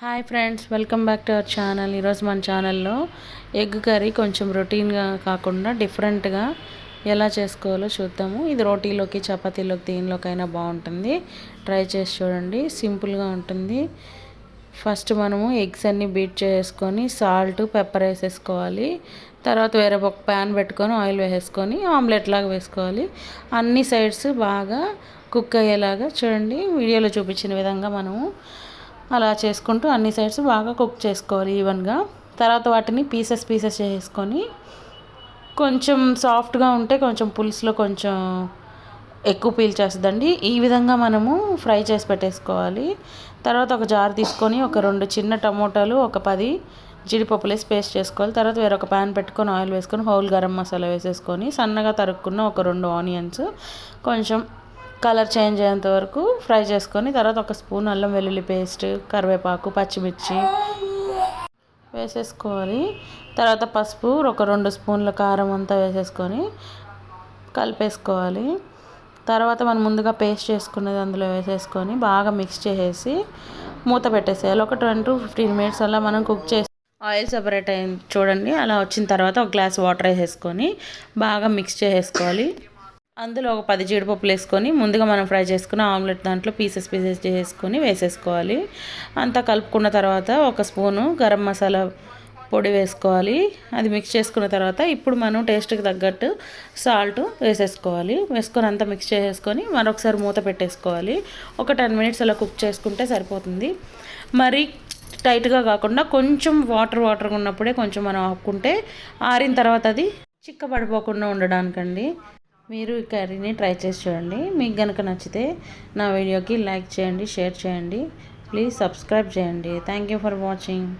Hi friends, welcome back to our channel. ఈరోజు మన ఛానల్లో ఎగ్ కర్రీ కొంచెం రొటీన్గా కాకుండా డిఫరెంట్గా ఎలా చేసుకోవాలో చూద్దాము. ఇది రోటీలోకి, చపాతీలోకి, దేనిలోకైనా బాగుంటుంది. ట్రై చేసి చూడండి, సింపుల్గా ఉంటుంది. ఫస్ట్ మనము ఎగ్స్ అన్నీ బీట్ చేసుకొని సాల్ట్, పెప్పర్ వేసేసుకోవాలి. తర్వాత వేరే ఒక ప్యాన్ పెట్టుకొని ఆయిల్ వేసేసుకొని ఆమ్లెట్ లాగా వేసుకోవాలి. అన్ని సైడ్స్ బాగా కుక్ అయ్యేలాగా చూడండి, వీడియోలో చూపించిన విధంగా మనము అలా చేసుకుంటూ అన్ని సైడ్స్ బాగా కుక్ చేసుకోవాలి ఈవెన్గా. తర్వాత వాటిని పీసెస్ చేసుకొని కొంచెం సాఫ్ట్గా ఉంటే కొంచెం పులుసులో కొంచెం ఎక్కువ పీల్చేస్తుందండి. ఈ విధంగా మనము ఫ్రై చేసి పెట్టేసుకోవాలి. తర్వాత ఒక జార్ తీసుకొని ఒక 2 చిన్న టమోటాలు, ఒక 10 జీడిపప్పులు వేసి పేస్ట్ చేసుకోవాలి. తర్వాత వేరొక ప్యాన్ పెట్టుకొని ఆయిల్ వేసుకొని హోల్ గరం మసాలా వేసేసుకొని సన్నగా తరుక్కున్న ఒక 2 ఆనియన్స్ కొంచెం కలర్ చేంజ్ అయ్యేంత వరకు ఫ్రై చేసుకొని తర్వాత ఒక స్పూన్ అల్లం వెల్లుల్లి పేస్ట్, కరివేపాకు, పచ్చిమిర్చి వేసేసుకోవాలి. తర్వాత పసుపు, ఒక 2 స్పూన్ల కారం అంతా వేసేసుకొని కలిపేసుకోవాలి. తర్వాత మనం ముందుగా పేస్ట్ చేసుకున్నది అందులో వేసేసుకొని బాగా మిక్స్ చేసేసి మూత పెట్టేసేయాలి. ఒక 10 to 15 మినిట్స్ అలా మనం కుక్ చేసి ఆయిల్ సెపరేట్ అయింది చూడండి. అలా వచ్చిన తర్వాత ఒక గ్లాస్ వాటర్ వేసేసుకొని బాగా మిక్స్ చేసేసుకోవాలి. అందులో ఒక 10 జీడిపప్పులు వేసుకొని ముందుగా మనం ఫ్రై చేసుకున్న ఆమ్లెట్ దాంట్లో పీసెస్ చేసుకొని వేసేసుకోవాలి. అంతా కలుపుకున్న తర్వాత ఒక స్పూను గరం మసాలా పొడి వేసుకోవాలి. అది మిక్స్ చేసుకున్న తర్వాత ఇప్పుడు మనం టేస్ట్కి తగ్గట్టు సాల్ట్ వేసేసుకోవాలి. వేసుకొని అంతా మిక్స్ చేసేసుకొని మరొకసారి మూత పెట్టేసుకోవాలి. ఒక 10 మినిట్స్ అలా కుక్ చేసుకుంటే సరిపోతుంది. మరి టైట్గా కాకుండా కొంచెం వాటర్గా ఉన్నప్పుడే కొంచెం మనం ఆపుకుంటే ఆరిన తర్వాత అది చిక్కబడిపోకుండా ఉండడానికండి. మీరు ఈ కర్రీని ట్రై చేసి చూడండి. మీకు కనుక నచ్చితే నా వీడియోకి లైక్ చేయండి, షేర్ చేయండి, ప్లీజ్ సబ్స్క్రైబ్ చేయండి. Thank you for watching.